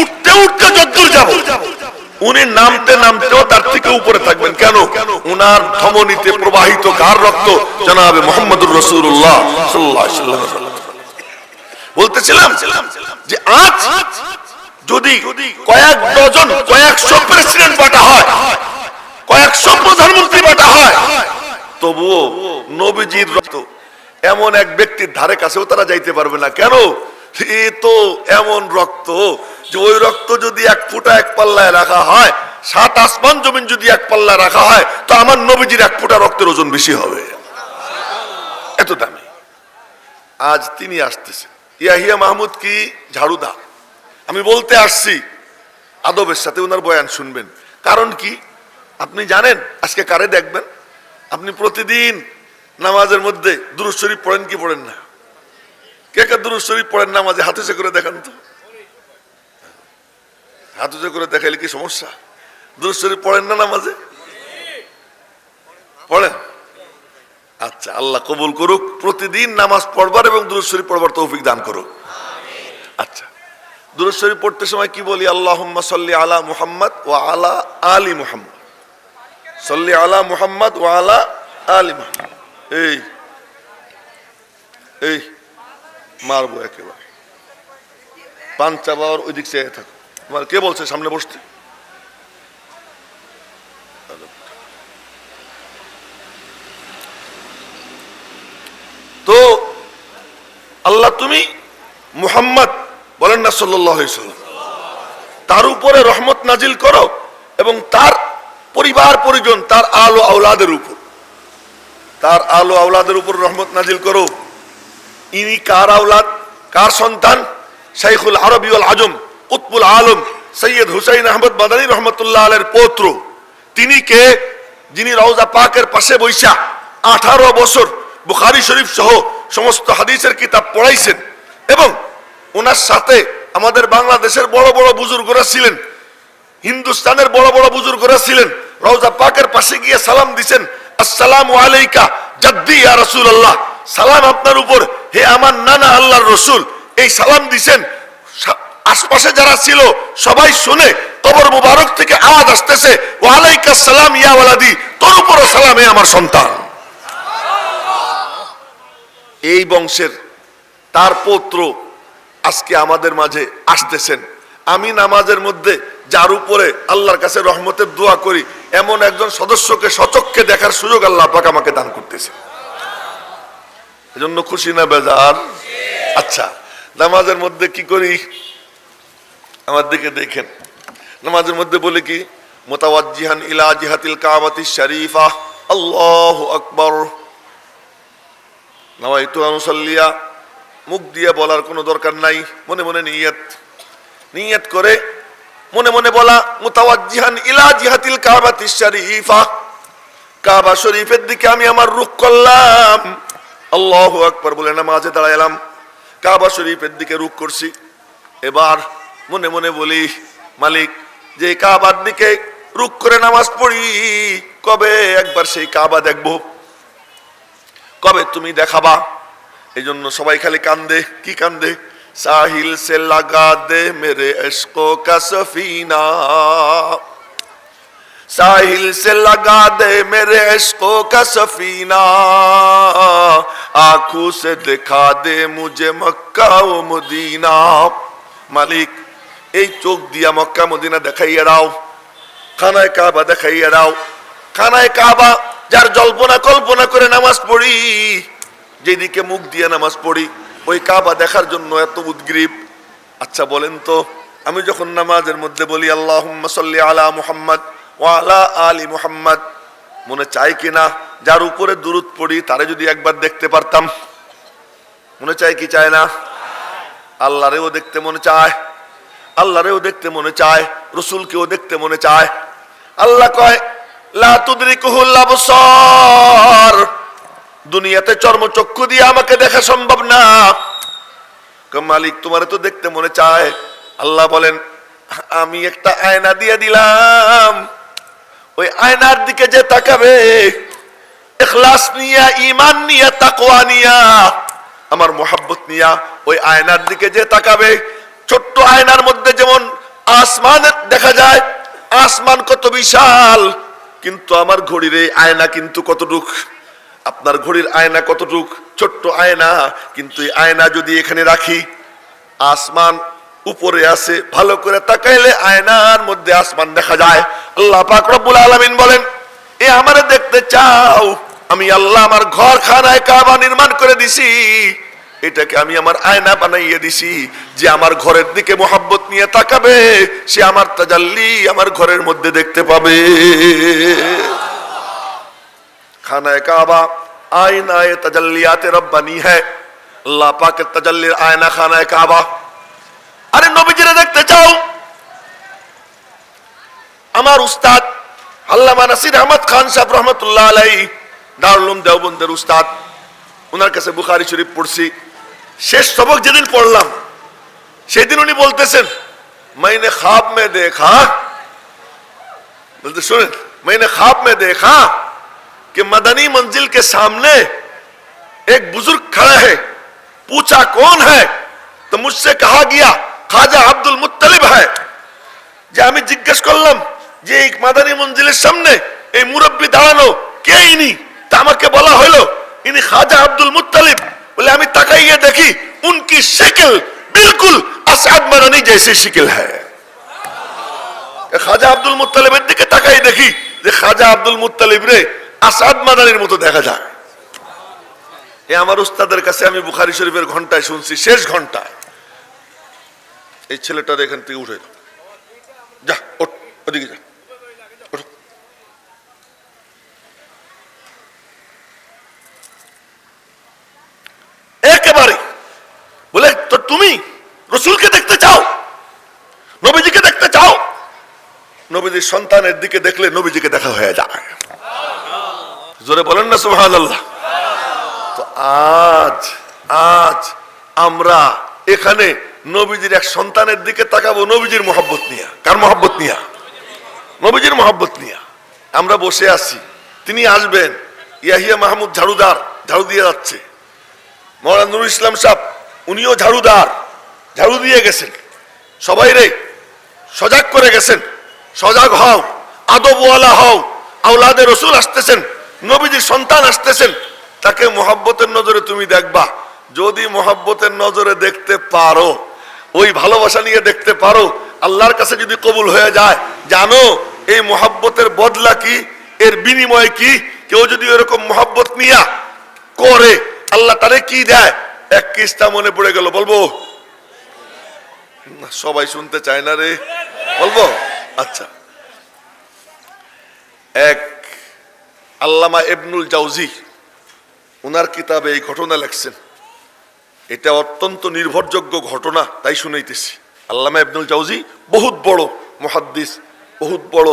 S1: উঠতে উঠতে যদ্দূর যাব, উনি নামতে নামতেও তার থেকে উপরে থাকবেন। কেন? উনার ধমনীতে প্রবাহিত কার রক্ত? জনাবে মুহাম্মদুর রাসূলুল্লাহ সাল্লাল্লাহু আলাইহি ওয়াসাল্লাম। বলতেছিলাম যে আজ যদি কয়েক ডজন, কয়েকশো প্রেসিডেন্ট বাটা হয়, কয়েকশো প্রধানমন্ত্রী বাটা হয়, তবুও নবীজির রক্ত এমন এক ব্যক্তির ধারে কাছেও তারা যাইতে পারবে না। কেন? এ তো এমন রক্ত যে ওই রক্ত যদি এক ফুটা এক পাল্লায় রাখা হয়, সাত আসমান জমিন যদি এক পাল্লায় রাখা হয়, তো আমার নবীজির এক ফুটা রক্তের ওজন বেশি হবে। এত দামি। আজ তিনি আসতেছেন। ইয়াহিয়া মাহমুদ কি ঝাড়ুদা। আমি বলতে আসছি আদবের সাথে ওনার বয়ান শুনবেন। কারণ কি আপনি জানেন? আজকে কারে দেখবেন? আপনি প্রতিদিন নামাজের মধ্যে দুরূদ শরীফ পড়েন কি পড়েন না? কে কে দুরূদ শরীফ পড়েন নামাজে? হাত উঁচু করে দেখান তো। হাত উঁচু করে দেখাইলে কি সমস্যা? দুরূদ শরীফ পড়েন না নামাজে? পড়েন? আচ্ছা, আল্লাহ কবুল করুক। প্রতিদিন নামাজ পড়বার এবং দুরূদ শরীফ পড়বার তৌফিক দান করুক। আচ্ছা, দুরূদ শরীফ পড়তে সময় কি বলি? আল্লাহুম্মা সাল্লি আলা মুহাম্মদ ওয়া আলা আলি মুহাম্মদ। সাল্লি আলা মুহাম্মদ ওয়া আলা আলি মুহাম্মদ। এই এই মারবো একেবারে। পাঞ্চা বাবার ওই দিক চেয়ে থাকো। তোমার কে বলছে সামনে বসতে? তো আল্লাহ তুমি মুহাম্মদ বলেন না সাল্লাল্লাহু আলাইহি ওয়াসাল্লাম, তার উপরে রহমত নাজিল করো এবং তার পরিবার পরিজন, তার আলো আওলাদের উপর, তার আলো আওলাদের উপর রহমত নাজিল করো। ইনি কার আওলাদ, কার সন্তান? শাইখুল আরবি ওয়াল আজম কুতবুল আলম সৈয়দ হুসাইন আহমদ মাদানী রহমতুল্লাহ আলাইহির পৌত্র। তিনি কে? যিনি রওজা পাকের পাশে বৈশা 18 বছর বুখারী শরীফ সহ সমস্ত হাদিসের কিতাব পড়াইছেন। এবং ওনার সাথে আমাদের বাংলাদেশের বড় বড় বুজুর্গরা ছিলেন, হিন্দুস্তানের বড় বড় বুজুর্গরা ছিলেন। রওজা পাকের পাশে গিয়ে সালাম দিছেন, আসসালামু আলাইকা জাদ্দি ইয়া রাসূলুল্লাহ, সালাম আপনার উপর হে আমার নানা আল্লাহর রসুল। এই সালাম দিছেন। আশপাশে যারা ছিল সবাই শুনে কবর মুবারক থেকে আওয়াজ আসতেছে, ওয়া আলাইকাস সালাম ইয়া ওয়ালাদি, তোর উপরও সালাম হে আমার সন্তান। এই বংশের তার পৌত্র আজকে আমাদের মাঝে আসতেছেন। আমি নামাজের মধ্যে যার উপরে আল্লাহর কাছে রহমতের দোয়া করি, এমন একজন সদস্যকে সচক্ষে দেখার সুযোগ আল্লাহ পাক আমাকে দান করতেছে। এজন্য খুশি না বেজার? আচ্ছা, নামাজের মধ্যে কি করি? আমার দিকে দেখেন। নামাজের মধ্যে বলে কি? মুতাওয়াজ্জিহান ইলা জিহাতিল কাবাতিশ শরীফা, আল্লাহু আকবার, নাওয়াইতু আন উসাল্লিয়া। মুখ দিয়ে বলার কোনো দরকার নাই, মনে মনে নিয়ত করে মনে মনে বলা, মুতাওয়াজ্জিহান ইলা জিহাতিল কাবাতিশ শরীফা, কাবা শরীফের দিকে আমি আমার রুখ করলাম। আল্লাহু আকবার বলে নামাজে দাঁড়াইলাম, কাবা শরীফের দিকে রুখ করছি। এবার মনে মনে বলি, মালিক, যে কাবার দিকে রুখ করে নামাজ পড়ি, কবে একবার সেই কাবা দেখবো, কবে তুমি দেখাবা? এই জন্য সবাই খালি কান্দে। কি কান্দে? সাহিল সে লাগা দে মেরে ইশকো কা সফিনা, साहिल से लगा दे मेरे इश्कों का सफीना, आंखों से दिखा दे मुझे मक्का ও মদিনা। মালিক, এই চোখ দিয়া মক্কা মদিনা দেখাইয়া দাও, খানায় কাবা দেখাইয়া দাও। খানায় কাবা যার জল্পনা কল্পনা করে নামাজ পড়ি, যেদিকে মুখ দিয়ে নামাজ পড়ি, ওই কাবা দেখার জন্য এত উদ্গ্রীব। আচ্ছা বলেন তো, আমি যখন নামাজের মধ্যে বলি আল্লাহুম্মা সাল্লি আলা মুহাম্মদ ওয়া আলা আলি মুহাম্মদ, মনে চাই কিনা যার উপরে দুরূদ পড়ি তারে যদি একবার দেখতে পারতাম? মনে চায় কি চায় না? আল্লাহরেও দেখতে মনে চায়, আল্লাহরেও দেখতে মনে চায়, রসুলকেও দেখতে মনে চায়। আল্লাহ কয় লা তুদরিকুহুল আবসার, দুনিয়াতে চর্মচক্ষু দিয়ে আমাকে দেখা সম্ভব না। মালিক তোমারে তো দেখতে মনে চায়। আল্লাহ বলেন আমি একটা আয়না দিয়ে দিলাম, ওই আয়নার দিকে যে তাকাবে ইখলাস নিয়া, ঈমান নিয়া, তাকওয়া নিয়া, আমার মোহাব্বত নিয়া, ওই আয়নার দিকে যে তাকাবে, ছোট্ট আয়নার মধ্যে যেমন আসমান দেখা যায়, আসমান কত বিশাল, কিন্তু আমার ঘড়ির এই আয়না কিন্তু কতটুক, আপনার ঘড়ির আয়না কতটুক, ছোট্ট আয়না, কিন্তু এই আয়না যদি এখানে রাখি, আসমান উপরে আছে, ভালো করে তাকাইলে আয়নার মধ্যে আসমান দেখা যায়। আল্লাহ পাক রব্বুল আলামিন বলেন এ আমারে দেখতে চাও, আমি আল্লাহ আমার ঘর খানায় কাবা নির্মাণ করে দিছি, এটাকে আমি আমার আয়না বানাইয়ে দিছি, যে আমার ঘরের দিকে মোহাব্বত নিয়ে তাকাবে সে আমার তাজাল্লি আমার ঘরের মধ্যে দেখতে পাবে। খানায় কাবা আয়নায়ে তাজাল্লিয়াতে রব্বানি হ্যায়, আল্লাহ পাকের তাজাল্লির আয়না খানায় কাবা। আরে নবীজিরে দেখতে চাও, আমার উস্তাদ আল্লামা নাসির আহমদ খান সাহেব রহমতুল্লাহ আলাইহি, দারুল উলুম দেওবন্দের উস্তাদ, ওনার কাছে বুখারী শরীফ পড়ছি। শেষ সবক যেদিন পড়লাম সেদিন উনি বলতেছেন मैंने ख्वाब में देखा, बोलते सुने, मैंने ख्वाब में देखा कि मदनी मंजिल के सामने एक बुजुर्ग खड़ा है, पूछा कौन है, तो मुझसे कहा गया खाजा अब्दुल मुत्तलिब है। যে আমি জিজ্ঞেস করলাম যে এই মাদানী মঞ্জিলের সামনে এই মুরব্বি দাঁড়ানো কে ইনি, তা আমাকে বলা হলো ইনি খাজা আব্দুল মুত্তালিব। বলে আমি তাকাইয়ে দেখি উনকি শক্ল बिल्कुल আসাদ মাদানী जैसी शक्ल है। খাজা আব্দুল মুত্তালিবের দিকে তাকাই দেখি যে খাজা আব্দুল মুত্তালিব রে আসাদ মাদানীর মতো দেখা যায়। এ আমার উস্তাদের কাছে আমি বুখারী শরীফের ঘন্টায় শুনছি, শেষ ঘন্টায়। এই ছেলেটার এখান থেকে উঠে যা, ওঠ, ওদিকে যা, ওঠ। একেবারে বলে তো তুমি রসুলকে দেখতে চাও, নবীজিকে দেখতে চাও, নবীজির সন্তানের দিকে দেখলে নবীজিকে দেখা হয়ে যায়। জোরে বলেন না সুবহানাল্লাহ। তো আজ আজ আমরা এখানে নবীজির এক সন্তানের দিকে তাকাবো, নবীজির মোহাব্বত নিয়া। কার মোহাব্বত নিয়া? নবীজির মোহাব্বত নিয়া আমরা বসে আছি। তিনি আসবেন, ইয়াহিয়া মাহমুদ ঝাড়ুদার, ঝাড়ু দিয়ে যাচ্ছে। মওলানা নুরুল ইসলাম সাহেব উনিও ঝাড়ুদার, ঝাড়ু দিয়ে গেছেন, সবাই রে সজাগ করে গেছেন। সজাগ হও, আদবওয়ালা হও, আওলাদে রসুল আসতেছেন, নবীজির সন্তান আসতেছেন, তাকে মোহাব্বতের নজরে তুমি দেখবা। যদি মোহাব্বতের নজরে দেখতে পারো, ওই ভালোবাসা নিয়ে দেখতে পারো, আল্লাহর কাছে যদি কবুল হয়ে যায়, জানো এই মোহাব্বতের বদলা কি, এর বিনিময় কি। কেউ যদি এরকম মোহাব্বত নিয়া করে, আল্লাহ তারে কি দেয়। এক কিস্তা মনে পড়ে গেল, বলবো? সবাই শুনতে চায় না রে, বলবো? আচ্ছা, এক আল্লামা ইবনুল জাওজি ওনার কিতাবে এই ঘটনা লেখছেন। এটা অত্যন্ত নির্ভরযোগ্য ঘটনা, তাই শুনাইতেছি। আল্লামা ইবনুল জাওজি বহুত বড় মুহাদ্দিস, বহুত বড়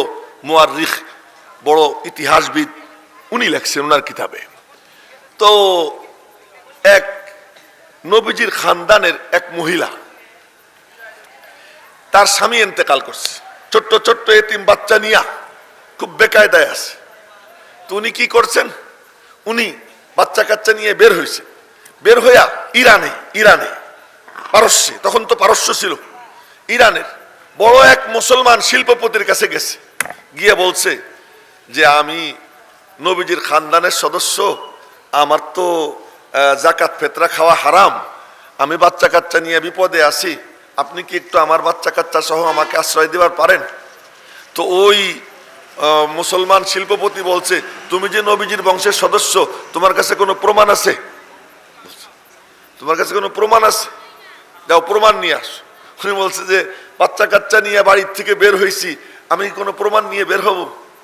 S1: মুআররিখ, বড় ইতিহাসবিদ, উনি লেখছেন ওনার কিতাবে। তো এক নবীজির খানদানের এক মহিলা, তার স্বামী ইন্তেকাল করছে, ছোট্ট ছোট্ট এতিম বাচ্চা নিয়া খুব বেকায়দায় আছে। তো উনি কি করছেন, উনি বাচ্চা কাচ্চা নিয়ে বের হয়েছে। বের হইয়া ইরানে পারস্যে, তখন তো পারস্য ছিল, ইরানের বড় এক মুসলমান শিল্পপতির কাছে গেছে। গিয়ে বলছে যে আমি নবীজির খানদানের সদস্য, আমার তো জাকাত ফেতরা খাওয়া হারাম, আমি বাচ্চা কাচ্চা নিয়ে বিপদে আছি, আপনি কি একটু আমার বাচ্চা কাচ্চা সহ আমাকে আশ্রয় দেওয়ার পারেন? তো ওই মুসলমান শিল্পপতি বলছে, তুমি যে নবীজির বংশের সদস্য, তোমার কাছে কোনো প্রমাণ আছে? তোমার কাছে কোনো প্রমাণ আছে? যাও প্রমাণ নিয়ে আস। উনি বলছে যে বাচ্চা কাচ্চা নিয়ে বাড়ির থেকে বের হয়েছি, আমি কোনো প্রমাণ নিয়ে বের হব?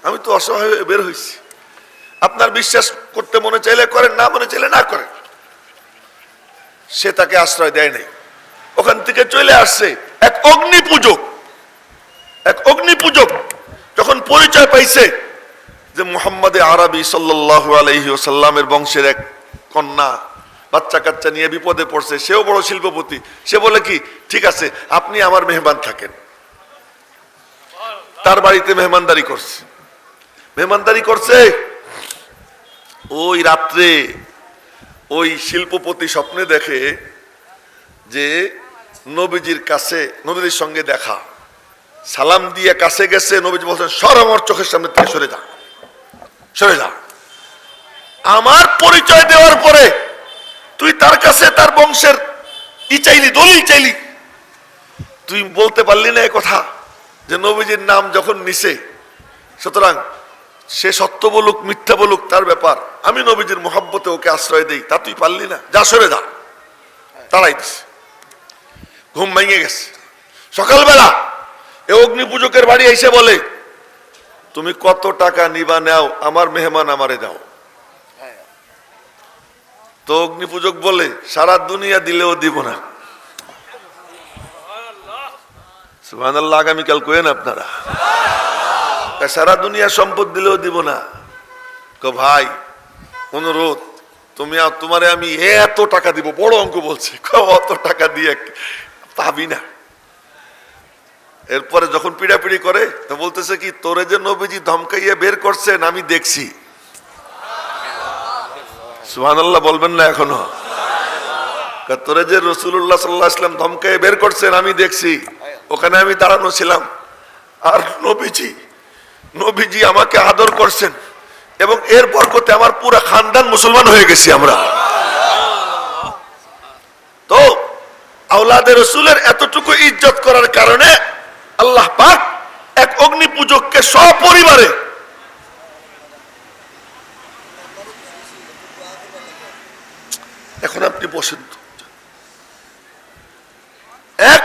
S1: আমি তো অসহায় হয়ে বের হয়েছি। আপনার বিশ্বাস করতে মনে চাইলে করেন, না মনে চাইলে না করেন। সে তাকে আশ্রয় দেয় নাই, ওখান থেকে চলে আসছে এক অগ্নি পূজক যখন পরিচয় পাইছে যে মুহাম্মদে আরবি সাল্লাল্লাহু আলাইহি ওয়াসাল্লামের বংশের এক কন্যা, বাচ্চা কাচ্চা নিয়ে বিপদে পড়ছে, সেও বড় শিল্পপতি, সে বলে কি ঠিক আছে আপনি আমার মেহমান থাকেন। তার বাড়িতে মেহমানদারি করছে। ওই রাত্রে ওই শিল্পপতি স্বপ্নে দেখে যে নবীজির কাছে, নবীজির সঙ্গে দেখা, সালাম দিয়ে কাছে গেছে, নবীজি বলছেন সর আমার চোখের সামনে থেকে সরে যা। আমার পরিচয় দেওয়ার পরে তুই তার কাছে তার বংশের দলিল চাইলি, তুই বলতে পারলি না কথা যে নবীজির নাম যখন নিছে, সুতরাং সে সত্য বলুক মিথ্যা বলুক তার ব্যাপার, আমি নবীজির মোহাব্বতে ওকে আশ্রয় দেই, তা তুই পারলি না, যা সরে যা। তাড়াই দিছে, ঘুম ভেঙে গেছে। সকালবেলা এ অগ্নি পূজকের বাড়ি এসে বলে তুমি কত টাকা নিবা নাও, আমার মেহমান আমারে দাও। তো অগ্নি পূজক বলে সারা দুনিয়া দিলেও দিব না। সুবহানাল্লাহ, আগামীকাল কোয়েন আপনারা, সারা দুনিয়া সম্পদ দিলেও দিব না। ভাই অনুরোধ, তোমারে আমি এত টাকা দিব, বড় অঙ্ক বলছে, অত টাকা দিয়ে পাবি না। এরপরে যখন পিড়াপিড়ি করে তো বলতেছে কি তোরে যে নবীজি ধমকাইয়া বের করছেন আমি দেখছি। সুবহানাল্লাহ বলবেন না এখনো? তোরে যে রাসূলুল্লাহ সাল্লাল্লাহু আলাইহি ওয়াসাল্লাম ধমকাইয়া বের করছেন আমি দেখছি, ওখানে আমি দাঁড়ানো ছিলাম, আর নবীজি আমাকে আদর করছেন, এবং এর বরকতে আমার পুরো খানদান মুসলমান হয়ে গেছি আমরা। তো আওলাদে রাসূলের এতটুকু ইজ্জত করার কারণে আল্লাহ পাক এক অগ্নি পূজককে সপরিবারে এখন আপনি বসেন, এক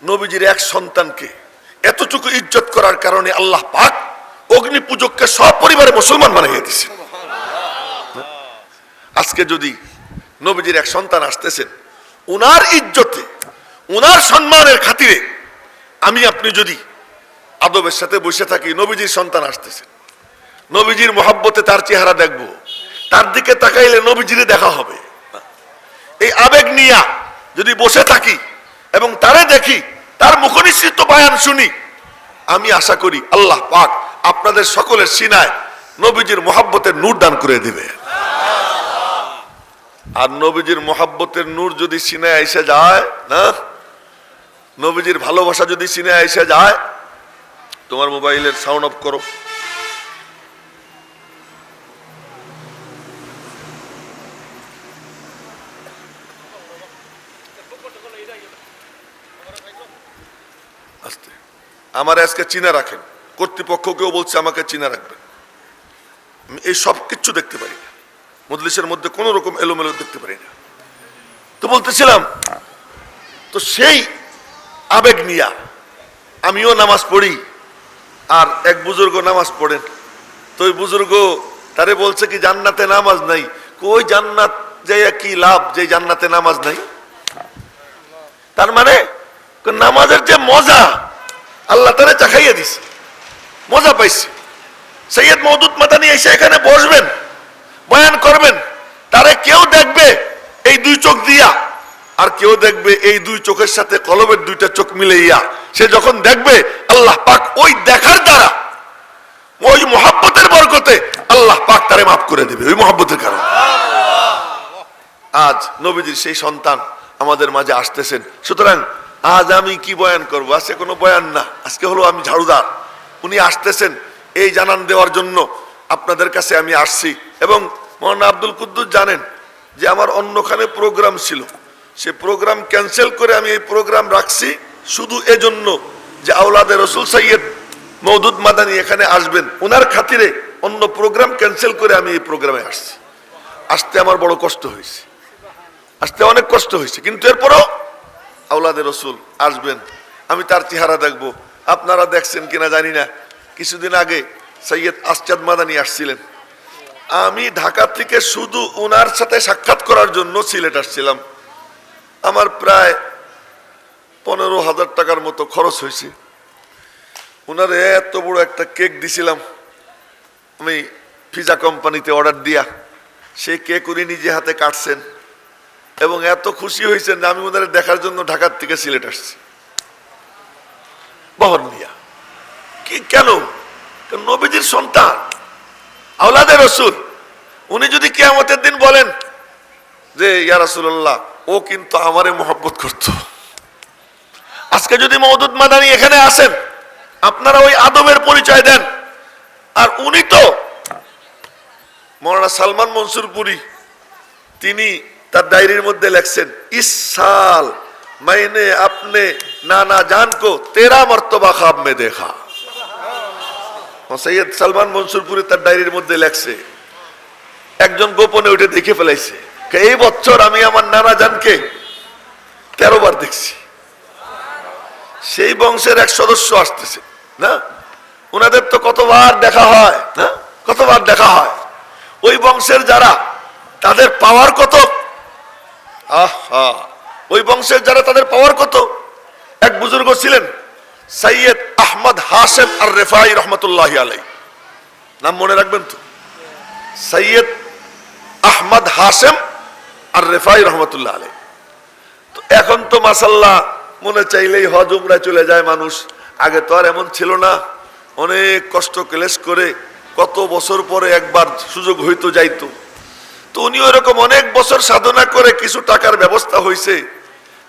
S1: নবীজির এক সন্তানকে এতটুকু ইজ্জত করার কারণে আল্লাহ পাক অগ্নি পূজককে সপরিবারে মুসলমান বানিয়ে দিয়েছেন। আজকে যদি নবীজির এক সন্তান আসতেছেন, উনার ইজ্জতে উনার সম্মানের খাতিরে আমি আপনি যদি আদবের সাথে বসে থাকি, নবীজির সন্তান আসতেছে, নবীজির মোহাব্বতে তার চেহারা দেখব, তার দিকে তাকাইলে নবীজিরে দেখা হবে, এই আবেগ নিয়ে যদি বসে থাকি এবং তারে দেখি, তার মুখনিসৃত বয়ান শুনি, আমি আশা করি আল্লাহ পাক আপনাদের সকলের সিনায় নবীজির মোহাব্বতের নূর দান করে দিবে। আর নবীজির মোহাব্বতের নূর যদি সিনায় এসে যায় না, নবীজির ভালোবাসা যদি সিনায় এসে যায়, তোমার মোবাইলের সাউন্ড অফ করো, আস্তে। আমার আজকে চিনা রাখেন, কর্তৃপক্ষকেও বলছে আমাকে চিনা রাখবেন, আমি এই সব কিছু দেখতে পারি না, মজলিসের মধ্যে কোন রকম এলোমেলো দেখতে পারি না। তো বলতেছিলাম, তো সেই আবেগ নিয়া আমিও নামাজ পড়ি, আর এক বুজুর্গ নামাজ পড়েন, তো ওই বুজুর্গ তারে বলছে কি জান্নাতে নামাজ নাই, কই জান্নাত যাইয়া কি লাভ যে জান্নাতে নামাজ নাই? তার মানে নামাজের যে মজা আল্লাহ তারে চাখাইয়া দিছে, মজা পাইছে। সৈয়দ মওদুদ মাদানী এসে এখানে বসবেন, বয়ান করবেন, তারে কেউ দেখবে এই দুই চোখ দিয়া, আর কেউ দেখবে এই দুই চোখের সাথে কলবের দুইটা চোখ মিলাইয়া। সে যখন দেখবে আল্লাহ পাক ওই দেখার দ্বারা, ওই মোহাব্বতের বরকতে আল্লাহ পাক তারে মাফ করে দেবে, ওই মোহাব্বতের কারণে। আজ নবীজির সেই সন্তান আমাদের মাঝে আসতেছেন, সুতরাং আজ আমি কি বয়ান করবো? আজকে কোনো বয়ান না, আজকে হলো আমি ঝাড়ুদার। উনি আসতেছেন এই জানান দেওয়ার জন্য আপনাদের কাছে আমি আসছি। এবং মৌলানা আব্দুল কুদ্দুস জানেন যে আমার অন্যখানে প্রোগ্রাম ছিল, সে প্রোগ্রাম ক্যান্সেল করে আমি এই প্রোগ্রাম রাখছি শুধু এজন্য যে আওলাদে রসুল সৈয়দ মওদুদ মাদানী এখানে আসবেন, ওনার খাতিরে অন্য প্রোগ্রাম ক্যান্সেল করে আমি এই প্রোগ্রামে আসছি। আসতে আমার বড় কষ্ট হয়েছে, আসতে অনেক কষ্ট হয়েছে, কিন্তু এরপরও আওলাদে রসুল আসবেন, আমি তার চেহারা দেখব। আপনারা দেখছেন কিনা জানি না, কিছুদিন আগে সৈয়দ আসজাদ মাদানী আসছিলেন, আমি ঢাকা থেকে শুধু ওনার সাথে সাক্ষাৎ করার জন্য সিলেট আসছিলাম। আমার প্রায় 15,000 টাকার মতো খরচ হয়েছে। ওনার এত বড় একটা কেক দিছিলাম আমি পিজা কোম্পানিতে অর্ডার দিয়া, সেই কেক উনি নিজে হাতে কাটছেন এবং এত খুশি হয়েছেন যে আমি ওনারে দেখার জন্য ঢাকার থেকে সিলেট আসছি বহর নিয়া। কি কেন? নবীজির সন্তান, আওলাদে রসুল। উনি যদি কিয়ামতের দিন বলেন যে ইয়া রাসূলুল্লাহ, ও কিন্তু আমারে মহব্বত করত, আজকে যদি মওদুদ মাদানী এখানে আসেন আপনারা ওই আদবের পরিচয় দেন। আর উনি তো মৌলানা সালমান মনসুরপুরি, তিনি তার ডায়েরির মধ্যে লেখছেন, ইস সাল मैंने अपने नाना जान को 13 मर्तबा ख्वाब में देखा। সৈয়দ সালমান মনসুরপুরি তার ডায়েরির মধ্যে লেখছে, একজন গোপনে উঠে দেখে ফেলাইছে, এই বছর আমি আমার নানা জানকে 13 বার দেখছি। সেই বংশের এক সদস্য আসতেছে না, ওনাদের তো কতবার দেখা হয় না, কতবার দেখা হয়। ওই বংশের যারা, তাদের পাওয়ার কত, আহা, ওই বংশের যারা তাদের পাওয়ার কত। এক বুজুর্গ ছিলেন সৈয়দ আহমদ হাশেম আর রেফাই রহমতুল্লাহ আলাই, নাম মনে রাখবেন তো, সৈয়দ আহমদ হাশেম আর রেফাই রহমতুল্লাহ আলাই। তো এখন তো মাশাআল্লাহ মনে চাইলেই হজ উমরায় চলে যায় মানুষ। আগে তো আর এমন ছিল না, অনেক কষ্ট ক্লেশ করে কত বছর পরে একবার সুযোগ হইতো যাইতো। তো উনি ওরকম অনেক বছর সাধনা করে কিছু টাকার ব্যবস্থা হয়েছে,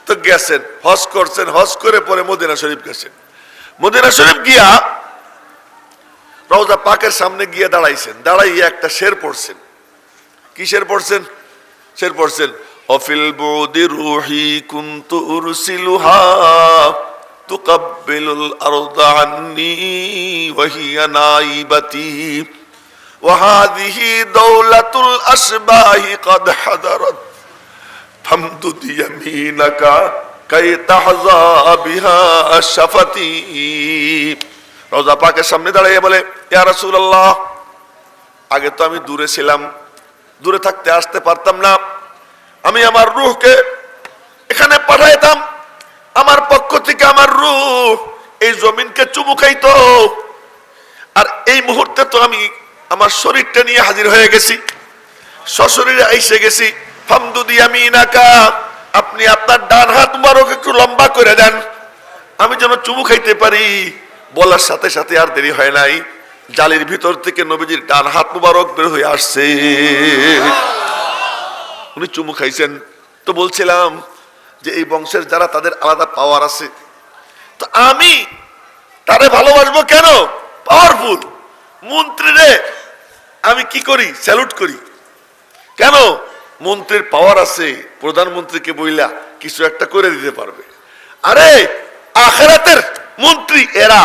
S1: তো গেছেন, হজ করছেন, হজ করে পরে মদিনা শরীফ গেছেন। মদিনা শরীফ গিয়া রওজা পাকের সামনে গিয়ে দাঁড়াইছেন, দাঁড়াইয়া একটা শের পড়ছেন। কি শের পড়ছেন? শের পড়ছেন, অফিল বুদি রুহি কুনতু উরসিলুহা তুকাব্বিলুল আরদা আন্নী ওয়া হিয়া নাইবাতি ওয়া হাযিহি দাওলাতুল আশবাহি ক্বাদ হাদারাত ফামদুদ ইয়ামিনাকা কাই তাহযা বিহা শাফাতি। রওজা পাকের সামনে দাঁড়িয়ে বলে, ইয়া রাসূলুল্লাহ, আগে তো আমি দূরে ছিলাম, দূরে থাকতে আসতে পারতাম না, আমি আমার রূহকে এখানে পাঠাইতাম, আমার পক্ষ থেকে আমার রূহ এই জমিনকে চুমু খাইতো। আর এই মুহূর্তে তো আমি আমার শরীরটা নিয়ে হাজির হয়ে গেছি, সশরীরে আইসে গেছি। ফামদুদ ইয়ামিনাকা, আপনি আপনার ডান হাত মুবারক একটু লম্বা করে দেন, আমি যেন চুমু খাইতে পারি। বলার সাথে সাথে আর দেরি হয় নাই, জালির ভিতর থেকে নবীজির ডান হাত মুবারক বের হয়ে আসছে, উনি চুমু খাইছেন। তো বলছিলাম যে এই বংশের যারা, তাদের আলাদা পাওয়ার আছে। তো আমি তারে ভালোবাসবো কেন? পাওয়ারফুল মন্ত্রীরে আমি কি করি? স্যালুট করি। কেন? মন্ত্রীর পাওয়ার আছে, প্রধানমন্ত্রীকে বইলা কিছু একটা করে দিতে পারবে। আরে আখিরাতের মন্ত্রী এরা,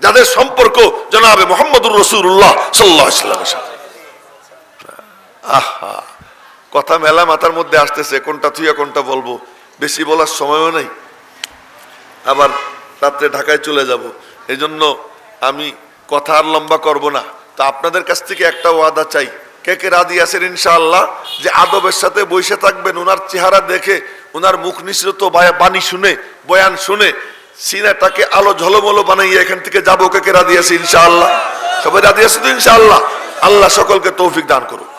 S1: যাদের সম্পর্ক জনাবে মুহাম্মদুর রাসূলুল্লাহ সাল্লাল্লাহু আলাইহি ওয়াসাল্লামের সাথে। আহা, কথা মেলা মাথার মধ্যে আসতেছে, কোনটা থুইয়া কোনটা বলবো, বেশি বলার সময়ও নাই, আবার রাত্রে ঢাকায় চলে যাব। এই জন্য আমি কথা আর লম্বা করব না। তো আপনাদের কাছ থেকে একটা ওয়াদা চাই, কে কে রাজি আছেন ইনশাআল্লাহ যে আদবের সাথে বসে থাকবেন, ওনার চেহারা দেখে, ওনার মুখ নিঃসৃত বাণী শুনে, বয়ান শুনে সিনাটাকে আলো ঝলমলো বানাইয়া এখান থেকে যাবো? কে কে রাজি আছে ইনশাআল্লাহ? সবাই রাজি আছে তো ইনশাআল্লাহ? আল্লাহ সকলকে তৌফিক দান করুন।